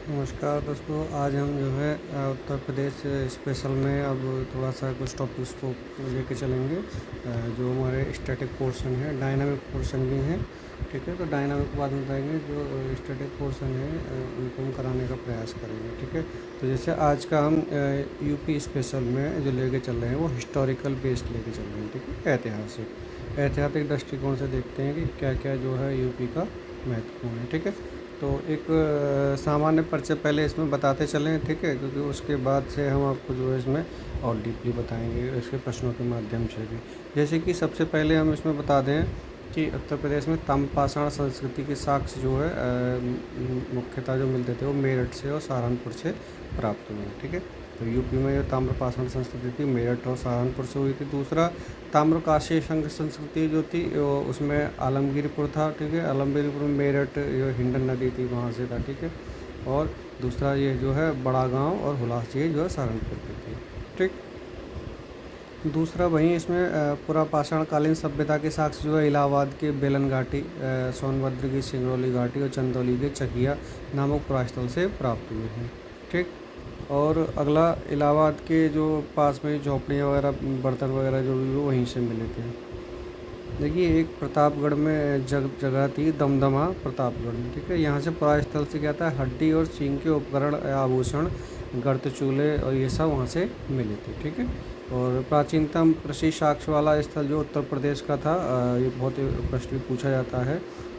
नमस्कार दोस्तों। आज हम जो है उत्तर प्रदेश स्पेशल में अब थोड़ा सा कुछ टॉपिक्स को लेके चलेंगे। जो हमारे स्टैटिक पोर्शन है, डायनामिक पोर्शन भी हैं। ठीक है, तो डायनामिक बाद में बताएंगे। जो स्टैटिक पोर्शन है उनको हम कराने का प्रयास करेंगे। ठीक है, तो जैसे आज का हम यूपी स्पेशल में जो लेके चल रहे हैं वो हिस्टोरिकल बेस्ड लेके चल रहे हैं। ठीक है, ऐतिहासिक ऐतिहासिक दृष्टिकोण से देखते हैं कि क्या क्या जो है यूपी का महत्वपूर्ण है। ठीक है, तो एक सामान्य परिचय पहले इसमें बताते चलें। ठीक है, क्योंकि उसके बाद से हम आपको जो है इसमें और डीपली बताएंगे इसके प्रश्नों के माध्यम से भी। जैसे कि सबसे पहले हम इसमें बता दें कि उत्तर प्रदेश में ताम्रपाषाण संस्कृति के साक्ष्य जो है मुख्यतः जो मिलते थे वो मेरठ से और सहारनपुर से प्राप्त हुए। ठीक है, तो यूपी में जो ताम्रपाषाण संस्कृति थी मेरठ और सहारनपुर से हुई थी। दूसरा, ताम्रकाशीय संघ संस्कृति जो थी उसमें आलमगीरपुर था। ठीक है, आलमगीरपुर में मेरठ जो हिंडन नदी थी वहाँ से था। ठीक है, और दूसरा ये जो है बड़ा गांव और हुलास ये जो है सहारनपुर की थी। ठीक, दूसरा वहीं इसमें पुरापाषाण कालीन सभ्यता के साक्ष्य जो है इलाहाबाद के बेलन घाटी, सोनभद्र की सिंगरौली घाटी और चंदौली के चकिया नामक पुरास्थल से प्राप्त हुए हैं। ठीक, और अगला इलाहाबाद के जो पास में झोपड़ियाँ वगैरह बर्तन वगैरह जो भी वो वहीं से मिले थे। देखिए, एक प्रतापगढ़ में जगह थी दमदमा प्रतापगढ़ में। ठीक है, यहाँ से पुरास्थल से क्या था, हड्डी और सींग के उपकरण, आभूषण, गर्त चूल्हे और ये सब वहाँ से मिले थे। ठीक है, और प्राचीनतम कृषि साक्ष्य वाला स्थल जो उत्तर प्रदेश का था, ये बहुत प्रश्न भी पूछा जाता है,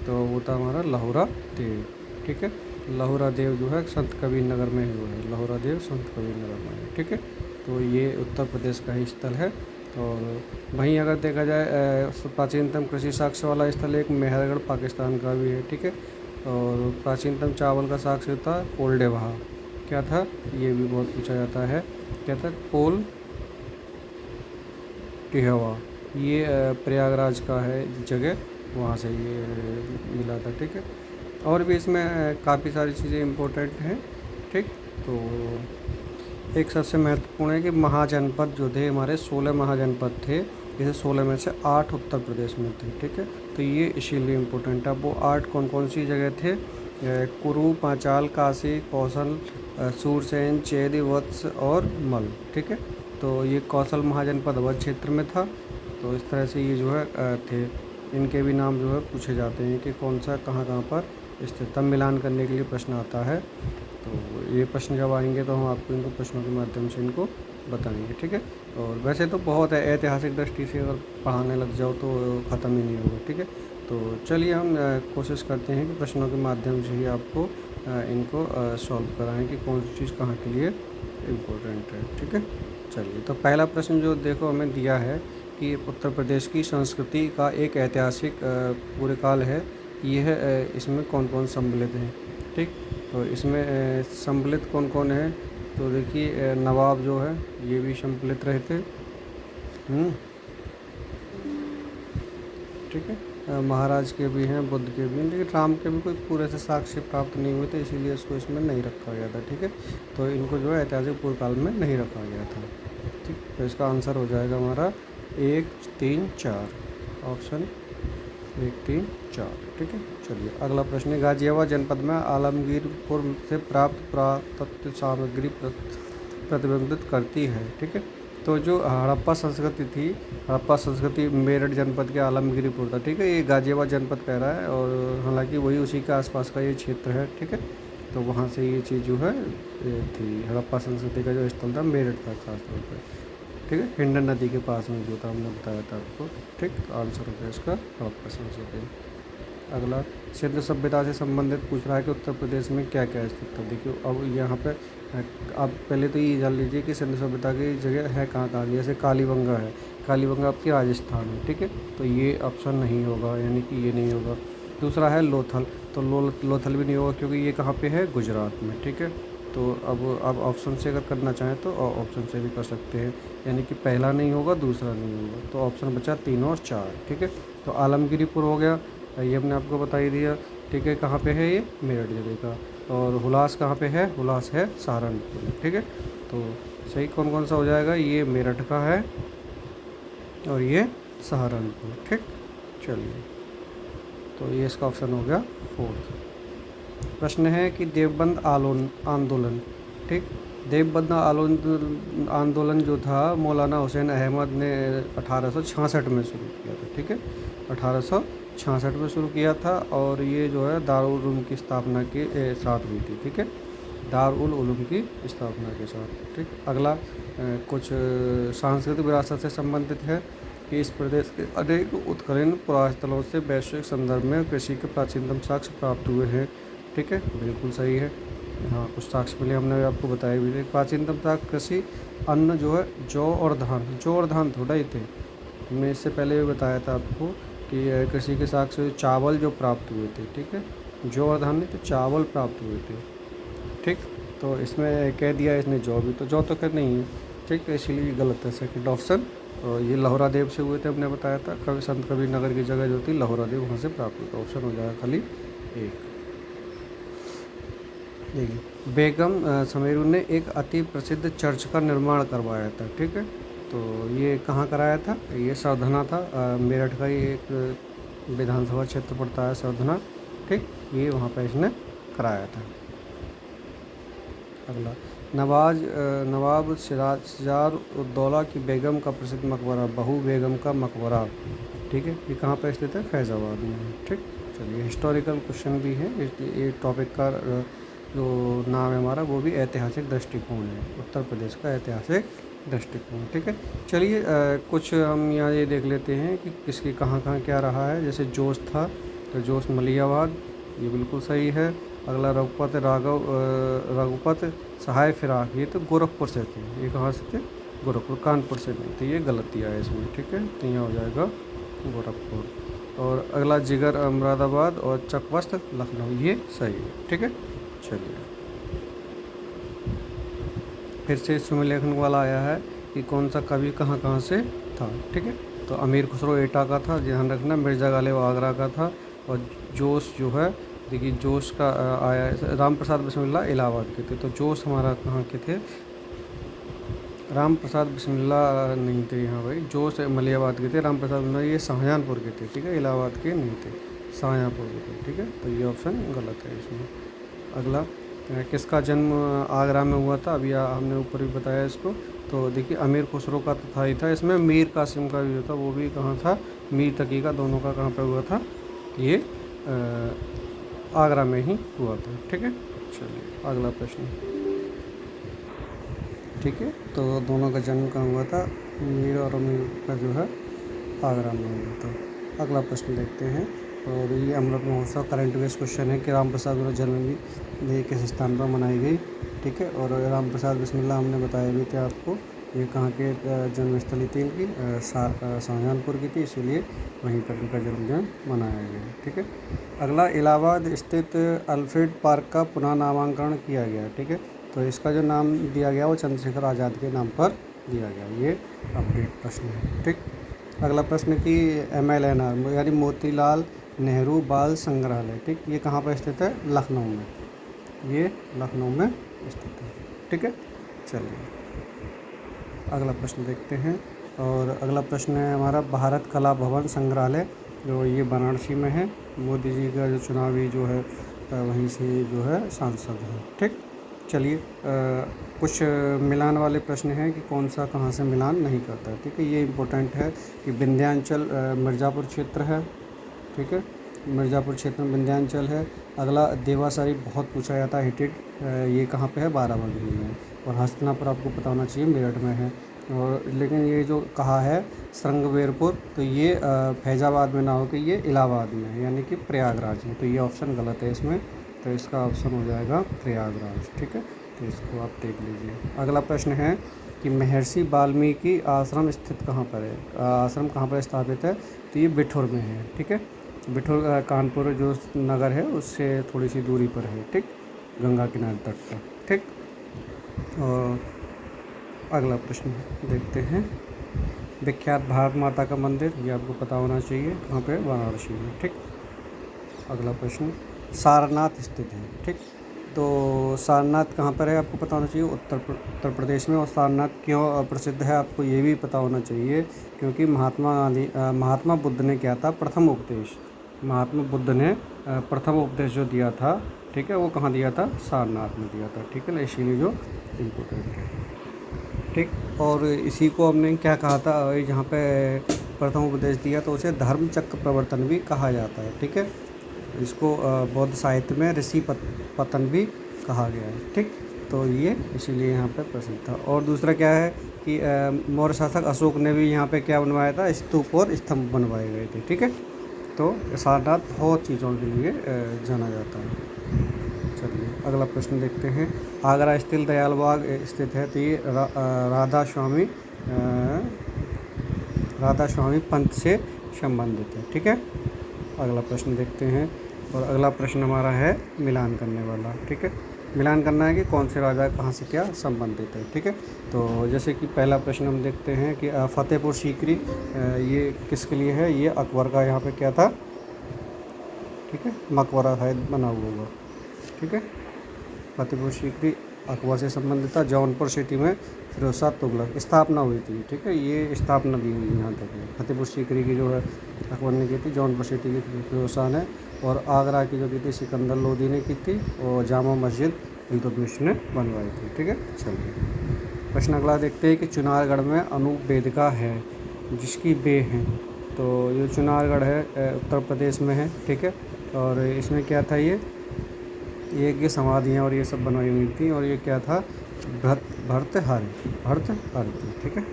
तो वो था हमारा लहुरा देव। ठीक है, लहुरा देव जो है संत कबीर नगर में ही है। लहुरा देव संत कबीर नगर में है। ठीक है, तो ये उत्तर प्रदेश का ही स्थल है। और वहीं अगर देखा जाए प्राचीनतम कृषि साक्ष्य वाला स्थल एक मेहरगढ़ पाकिस्तान का भी है। ठीक है, और प्राचीनतम चावल का साक्ष्य था कोल्डे बहा। क्या था, ये भी बहुत पूछा जाता है। क्या था, कोल टिहवा। ये प्रयागराज का है जगह, वहाँ से ये मिला था। ठीक है, और भी इसमें काफ़ी सारी चीज़ें इम्पोर्टेंट हैं। ठीक, तो एक सबसे महत्वपूर्ण है कि महाजनपद जो थे हमारे 16 महाजनपद थे, जैसे 16 में से 8 उत्तर प्रदेश में थे। ठीक है, तो ये इसीलिए इम्पोर्टेंट है। अब वो 8 कौन कौन सी जगह थे, कुरु, पांचाल, काशी, कौशल, सूरसेन, चेदी, वत्स और मल। ठीक है, तो ये कौशल महाजनपद अवध क्षेत्र में था। तो इस तरह से ये जो है थे। इनके भी नाम जो है पूछे जाते हैं कि कौन सा कहाँ कहाँ पर स्थित, तब मिलान करने के लिए प्रश्न आता है। तो ये प्रश्न जब आएंगे तो हम आपको इनको प्रश्नों के माध्यम से इनको बताएंगे। ठीक है, और वैसे तो बहुत है, ऐतिहासिक दृष्टि से अगर पढ़ाने लग जाओ तो ख़त्म ही नहीं होगा। ठीक है, तो चलिए हम कोशिश करते हैं कि प्रश्नों के माध्यम से ही आपको इनको सॉल्व कराएं कि कौन सी चीज़ कहाँ के लिए इम्पोर्टेंट है। ठीक है, चलिए, तो पहला प्रश्न जो देखो हमें दिया है कि उत्तर प्रदेश की संस्कृति का एक ऐतिहासिक पूरे काल है, यह इसमें कौन कौन सम्मिलित हैं। ठीक, तो इसमें सम्मिलित कौन कौन है, तो देखिए नवाब जो है ये भी सम्मिलित रहे थे। ठीक है, महाराज के भी हैं, बुद्ध के भी हैं, लेकिन राम के भी कोई पूरे से साक्ष्य प्राप्त नहीं हुए थे, इसीलिए इसको इसमें नहीं रखा गया था। ठीक है, तो इनको जो है ऐतिहासिक पूर्व काल में नहीं रखा गया था। ठीक, तो इसका आंसर हो जाएगा हमारा 1, 3, 4, ऑप्शन 1, 3, 4। ठीक है, चलिए अगला प्रश्न है, गाजियाबाद जनपद में आलमगीरपुर से प्राप्त पुरातत्व सामग्री प्रतिबिंबित करती है। ठीक है, तो जो हड़प्पा संस्कृति थी, हड़प्पा संस्कृति मेरठ जनपद के आलमगीरपुर था। ठीक है, ये गाजियाबाद जनपद कह रहा है, और हालांकि वही उसी के आसपास का ये क्षेत्र है। ठीक है, तो वहाँ से ये चीज़ जो है ये थी, हड़प्पा संस्कृति का जो स्थल था मेरठ था खासतौर पर। ठीक है, हिंडन नदी के पास में जो था, हमने बताया था आपको। ठीक, आंसर हो गया इसका हड़प्पा संस्कृति। अगला, सिंधु सभ्यता से संबंधित पूछ रहा है कि उत्तर प्रदेश में क्या क्या स्थित था। देखिए अब यहाँ पे आप पहले तो ये जान लीजिए कि सिंधु सभ्यता की जगह है कहाँ कहाँ, जैसे कालीबंगा है, कालीबंगा आपकी राजस्थान है। ठीक है, तो ये ऑप्शन नहीं होगा, यानी कि ये नहीं होगा। दूसरा है लोथल, तो लोथल भी नहीं होगा क्योंकि ये कहाँ पे है, गुजरात में। ठीक है, तो अब ऑप्शन से अगर करना चाहें तो ऑप्शन से भी कर सकते हैं, यानी कि पहला नहीं होगा, दूसरा नहीं होगा, तो ऑप्शन बचा 3 और 4। ठीक है, तो आलमगीरपुर हो गया, ये हमने आपको बता ही दिया। ठीक है, कहाँ पे है ये, मेरठ जिले का। और हुलास कहाँ पे है, हुलास है सहारनपुर में। ठीक है, तो सही कौन कौन सा हो जाएगा, ये मेरठ का है और ये सहारनपुर। ठीक, चलिए, तो ये इसका ऑप्शन हो गया 4। प्रश्न है कि देवबंद आंदोलन, ठीक। देवबंद आंदोलन जो था मौलाना हुसैन अहमद ने 1866 में शुरू किया था, ठीक है। 1866 में शुरू किया था और ये जो है दारुल उलूम की स्थापना के साथ हुई थी, ठीक है। दारुल उलूम की स्थापना के साथ, ठीक। अगला कुछ सांस्कृतिक विरासत से संबंधित है कि इस प्रदेश के अनेक उत्खनन पुरास्थलों से वैश्विक संदर्भ में कृषि के प्राचीनतम साक्ष्य प्राप्त हुए हैं, ठीक है। बिल्कुल सही है। हाँ, कुछ साक्ष्य मिले, हमने आपको बताया भी थे। प्राचीनतम साक्ष्य कृषि अन्न जो है जौ और धान थोड़ा ही थे। मैं इससे पहले भी बताया था आपको कि कृषि के साक्ष्य चावल जो प्राप्त हुए थे, ठीक है। जौ और धान नहीं तो चावल प्राप्त हुए थे, ठीक। तो इसमें कह दिया इसने जौ भी, तो जौ तो खैर नहीं है, ठीक। इसीलिए गलत है सेकंड ऑप्शन। और ये लहोरा देव से हुए थे, हमने बताया था। कवि संत कबीर नगर की जगह जो थी लहोरा देव, वहाँ से प्राप्त हुआ। ऑप्शन हो जाएगा खाली एक। देखिए, बेगम समेरू ने एक अति प्रसिद्ध चर्च का निर्माण करवाया था, ठीक है। तो ये कहाँ कराया था? ये सरधना था। मेरठ का ही एक विधानसभा क्षेत्र पड़ता है सरधना, ठीक। ये वहाँ पर इसने कराया था। अगला, नवाब सिराज उद्दौला की बेगम का प्रसिद्ध मकबरा बहू बेगम का मकबरा, ठीक है। ये कहाँ पर स्थित है? फैज़ाबाद में, ठीक। चलिए, हिस्टोरिकल क्वेश्चन भी है। ये टॉपिक का जो नाम है हमारा वो भी ऐतिहासिक दृष्टिकोण है, उत्तर प्रदेश का ऐतिहासिक दृष्टिकोण, ठीक है। चलिए कुछ हम यहाँ ये देख लेते हैं कि किसकी कहाँ कहाँ क्या रहा है। जैसे जोश था, तो जोश मलियाबाद, ये बिल्कुल सही है। अगला रघुपत सहाय फिराक, ये तो गोरखपुर से थे। ये कहाँ से थे? गोरखपुर, कानपुर से नहीं थे। ये गलत दिया है इसमें, ठीक है। तो यहाँ हो जाएगा गोरखपुर। और अगला जिगर मुरादाबाद और चकवस्त लखनऊ, ये सही है, ठीक है। चलिए, फिर से सुमेलेखन वाला आया है कि कौन सा कवि कहाँ कहाँ से था, ठीक है। तो अमीर खुसरो एटा का था, ध्यान रखना। मिर्ज़ा गालिब आगरा का था। और जोश जो है, देखिए जोश का आया है, राम प्रसाद बिस्मिल्लाह इलाहाबाद के थे। तो जोश हमारा कहाँ के थे? राम प्रसाद बिस्मिल्लाह नहीं थे यहाँ भाई, जोश मलियाबाद के थे। राम प्रसाद बिस्मिल्लाह ये शाहजहानपुर के थे, ठीक है। इलाहाबाद के नहीं थे, शाहजहानपुर के थे, ठीक है। तो ये ऑप्शन गलत है इसमें। अगला, किसका जन्म आगरा में हुआ था? अभी हमने ऊपर भी बताया इसको। तो देखिए, अमीर खुसरो का तो था ही था इसमें। मीर कासिम का भी था, वो भी कहाँ था? मीर तकी का, दोनों का कहाँ पे हुआ था? ये आगरा में ही हुआ था, ठीक है। चलिए, अगला प्रश्न, ठीक है। तो दोनों का जन्म कहाँ हुआ था? मीर और अमीर का जो है आगरा में हुआ था। अगला प्रश्न देखते हैं। और ये Amrit Mahotsav current based question है कि राम प्रसाद की जन्मदिन किस स्थान पर मनाई गई, ठीक है। और राम प्रसाद बिस्मिल्लाह हमने बताया भी थे आपको, ये कहाँ के जन्मस्थली थी इनकी? शाहजहानपुर की थी, इसीलिए वहीं पर इनका जन्मदिन मनाया गया, ठीक है। अगला, इलाहाबाद स्थित अल्फ्रेड पार्क का पुनः नामांकरण किया गया, ठीक है। तो इसका जो नाम दिया गया वो चंद्रशेखर आज़ाद के नाम पर दिया गया। ये अपडेट प्रश्न है, ठीक। अगला प्रश्न कि MLNR यानी मोतीलाल नेहरू बाल संग्रहालय, ठीक, ये कहाँ पर स्थित है? लखनऊ में। ये लखनऊ में स्थित है, ठीक है। चलिए, अगला प्रश्न देखते हैं। और अगला प्रश्न है हमारा भारत कला भवन संग्रहालय, जो ये वाराणसी में है। मोदी जी का जो चुनावी जो है वहीं से जो है सांसद है, ठीक। चलिए, कुछ मिलान वाले प्रश्न हैं कि कौन सा कहाँ से मिलान नहीं करता है, ठीक है। ये इम्पोर्टेंट है कि विंध्याचल मिर्ज़ापुर क्षेत्र है, ठीक है। मिर्ज़ापुर क्षेत्र में विंध्याचल है। अगला, देवासारी बहुत पूछा जाता है, हिटिट, ये कहाँ पे है? बाराबंकी में। और हस्तिनापुर आपको पता होना चाहिए, मेरठ में है। और लेकिन ये जो कहा है श्रृंगवेरपुर, तो ये फैज़ाबाद में ना होकर ये इलाहाबाद में है, यानी कि प्रयागराज में। तो ये ऑप्शन गलत है इसमें, तो इसका ऑप्शन हो जाएगा प्रयागराज, ठीक है। तो इसको आप देख लीजिए। अगला प्रश्न है कि महर्षि वाल्मीकि आश्रम स्थित कहाँ पर है? आश्रम कहाँ पर स्थापित है? तो ये बिठूर में है, ठीक है। बिठूर कानपुर जो नगर है उससे थोड़ी सी दूरी पर है, ठीक, गंगा किनारे तट पर, ठीक। और अगला प्रश्न देखते हैं। विख्यात भारत माता का मंदिर, ये आपको पता होना चाहिए, कहाँ पे? वाराणसी में, ठीक। अगला प्रश्न, सारनाथ स्थित है, ठीक। तो सारनाथ कहाँ पर है आपको पता होना चाहिए? उत्तर प्रदेश में। और सारनाथ क्यों प्रसिद्ध है आपको ये भी पता होना चाहिए, क्योंकि महात्मा बुद्ध ने क्या था? प्रथम उपदेश, महात्मा बुद्ध ने प्रथम उपदेश जो दिया था, ठीक है, वो कहाँ दिया था, सारनाथ में दिया था, ठीक है ना, इसीलिए जो इम्पोर्टेंट है। ठीक, और इसी को हमने क्या कहा था, जहाँ पे प्रथम उपदेश दिया तो उसे धर्म चक्र प्रवर्तन भी कहा जाता है। ठीक है, इसको बौद्ध साहित्य में ऋषि पतन भी कहा गया है। ठीक, तो ये इसीलिए यहाँ पे प्रसिद्ध था। और दूसरा क्या है कि मौर्य शासक अशोक ने भी यहाँ पे क्या बनवाया था, स्तूप और स्तंभ बनवाए गए थे। ठीक है, तो सारनाथ बहुत चीज़ों के लिए जाना जाता है। चलिए अगला प्रश्न देखते हैं। आगरा स्थित दयाल बाग स्थित है, तो ये राधा स्वामी पंथ से संबंधित है। ठीक है, अगला प्रश्न देखते हैं। और अगला प्रश्न हमारा है मिलान करने वाला। ठीक है, मिलान करना है कि कौन से राजा कहाँ से क्या संबंधित है। ठीक है, तो जैसे कि पहला प्रश्न हम देखते हैं कि फतेहपुर सीकरी ये किसके लिए है, ये अकबर का यहाँ पे क्या था, ठीक है, मकबरा शायद बना हुआ होगा। ठीक है, फतेहपुर सीकरी अकबर से संबंधित था। जौनपुर सिटी में फिरोज शाह तुगलक स्थापना हुई थी। ठीक है, ये स्थापना दी हुई यहाँ तक है। फतेहपुर सीकरी की जो है अकबर ने की थी, जौनपुर सिटी की फिरोज शाह ने, और आगरा की जो की थी सिकंदर लोदी ने की थी, और जामा मस्जिद इल्तुतमिश ने बनवाई थी। ठीक है, चलिए प्रश्न अगला देखते हैं कि चुनारगढ़ में अनूप वेदिका है जिसकी बे हैं, तो ये चुनारगढ़ है उत्तर प्रदेश में है। ठीक है, और इसमें क्या था, ये समाधियाँ और ये सब बनवाई हुई थी, और ये क्या था, भर्तहरि थी। ठीक है,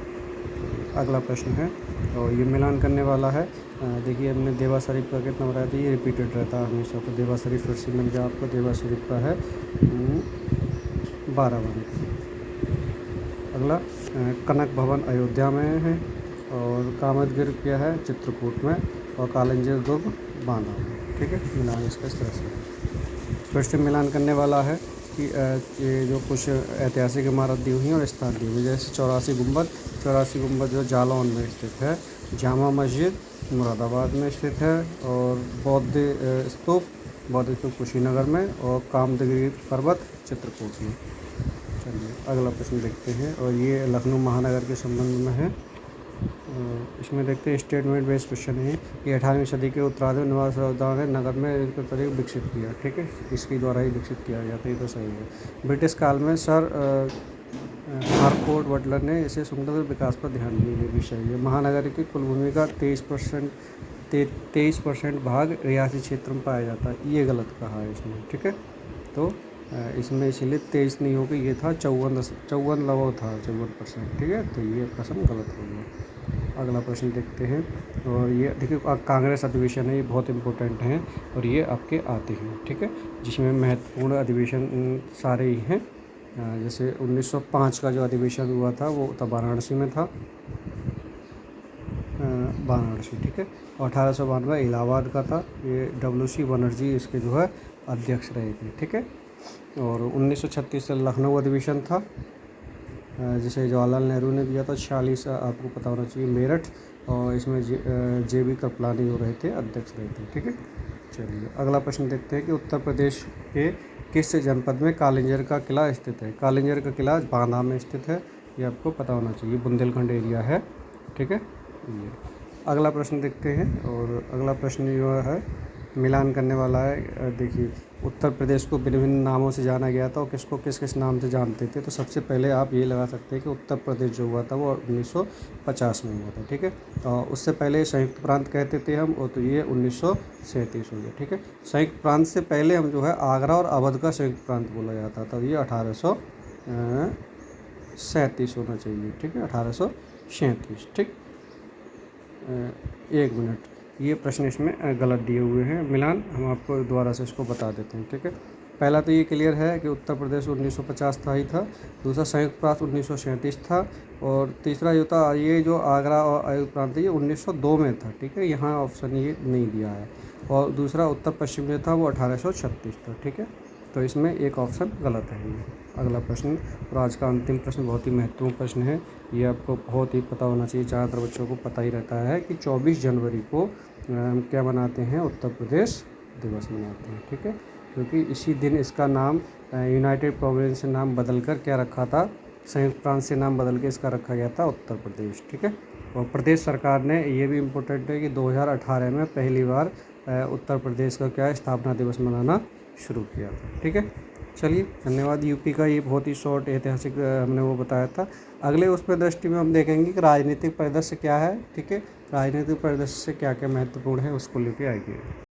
अगला प्रश्न है और ये मिलान करने वाला है। देखिए हमने देवा शरीफ का कितना बताया था, ये रिपीटेड रहता है हमेशा, तो देवा शरीफ फिर से मिल गया आपको। देवा शरीफ का है 12 वन। अगला कनक भवन अयोध्या में है, और कामदगिर क्या है, चित्रकूट में, और कालंजर दुर्ग बांदा में। ठीक है, मिलान इसका इस तरह से फिर से मिलान करने वाला है कि ये जो कुछ ऐतिहासिक इमारत दी हुई हैं और स्थान दी हुई, जैसे 84 गुंबद जो जालौन में स्थित है, जामा मस्जिद मुरादाबाद में स्थित है, और बौद्ध स्तूप कुशीनगर में, और कामदगिरी पर्वत चित्रकूट में। चलिए अगला प्रश्न देखते हैं, और ये लखनऊ महानगर के संबंध में है। इसमें देखते हैं स्टेटमेंट बेस्ड क्वेश्चन है। ये 18वीं सदी के उत्तरार्ध निवास ने नगर में इसका तरीका विकसित किया। ठीक है, इसके द्वारा ही विकसित किया गया था, ये तो सही है। ब्रिटिश काल में सर हारकोर्ट बटलर ने इसे सुंदर विकास पर ध्यान देने की चाहिए। महानगर की कुल भूमि का 23% भाग रियासी क्षेत्र में पाया जाता है, ये गलत कहा है इसमें। ठीक है, तो इसमें इसीलिए 23 नहीं होगा, ये था 54 लगभग था 54%। ठीक है, तो ये प्रश्न गलत हो गया। अगला प्रश्न देखते हैं, और ये देखिए कांग्रेस अधिवेशन है, ये बहुत इंपॉर्टेंट हैं और ये आपके आते हैं। ठीक है, जिसमें महत्वपूर्ण अधिवेशन सारे ही हैं। जैसे 1905 का जो अधिवेशन हुआ था वो वाराणसी में था, वाराणसी। ठीक है, और 1892 इलाहाबाद का था, ये WC बनर्जी इसके जो है अध्यक्ष रहे थे। ठीक है, और 1936 से लखनऊ अधिवेशन था, जिसे जवाहरलाल नेहरू ने दिया था। 46 आपको पता होना चाहिए मेरठ, और इसमें JB कृपलानी जो रहे थे अध्यक्ष रहे थे। ठीक है, चलिए अगला प्रश्न देखते हैं कि उत्तर प्रदेश के किस जनपद में कालिंजर का किला स्थित है। कालिंजर का किला बांदा में स्थित है, ये आपको पता होना चाहिए, बुंदेलखंड एरिया है। ठीक है, ये अगला प्रश्न देखते हैं, और अगला प्रश्न जो है मिलान करने वाला है। देखिए उत्तर प्रदेश को भिन्न भिन्न नामों से जाना गया था, और किसको किस किस नाम से जानते थे। तो सबसे पहले आप ये लगा सकते हैं कि उत्तर प्रदेश जो हुआ था वो 1950 में हुआ था। ठीक है, और उससे पहले संयुक्त प्रांत कहते थे हम, और तो ये 1937 हो गया। ठीक है, संयुक्त प्रांत से पहले हम जो है आगरा और अवध का संयुक्त प्रांत बोला जाता था, ये 1837 होना चाहिए। ठीक है, 1837। ठीक, 1 मिनट, ये प्रश्न इसमें गलत दिए हुए हैं। मिलान हम आपको दोबारा से इसको बता देते हैं। ठीक है, पहला तो ये क्लियर है कि उत्तर प्रदेश 1950 था ही था। दूसरा संयुक्त प्रांत 1937 था, और तीसरा जो था ये जो आगरा और अवध प्रांत है ये 1902 में था। ठीक है, यहाँ ऑप्शन ये नहीं दिया है। और दूसरा उत्तर पश्चिम जो था वो 1836 था। ठीक है, तो इसमें एक ऑप्शन गलत है ये। अगला प्रश्न, और आज का अंतिम प्रश्न बहुत ही महत्वपूर्ण प्रश्न है, ये आपको बहुत ही पता होना चाहिए, ज़्यादातर बच्चों को पता ही रहता है कि 24 जनवरी को हम क्या मनाते हैं, उत्तर प्रदेश दिवस मनाते हैं। ठीक है, क्योंकि इसी दिन इसका नाम यूनाइटेड प्रोविंस से नाम बदलकर क्या रखा था, संयुक्त प्रांत से नाम बदल के इसका रखा गया था उत्तर प्रदेश। ठीक है, और प्रदेश सरकार ने ये भी इम्पोर्टेंट है कि 2018 में पहली बार उत्तर प्रदेश का क्या स्थापना दिवस मनाना शुरू किया था। ठीक है, चलिए धन्यवाद। यूपी का ये बहुत ही शॉर्ट ऐतिहासिक हमने वो बताया था। अगले उसमें दृष्टि में हम देखेंगे कि राजनीतिक परिदृश्य क्या है। ठीक है, राजनीतिक परिदृश्य से क्या क्या महत्वपूर्ण है उसको लेके आएंगे।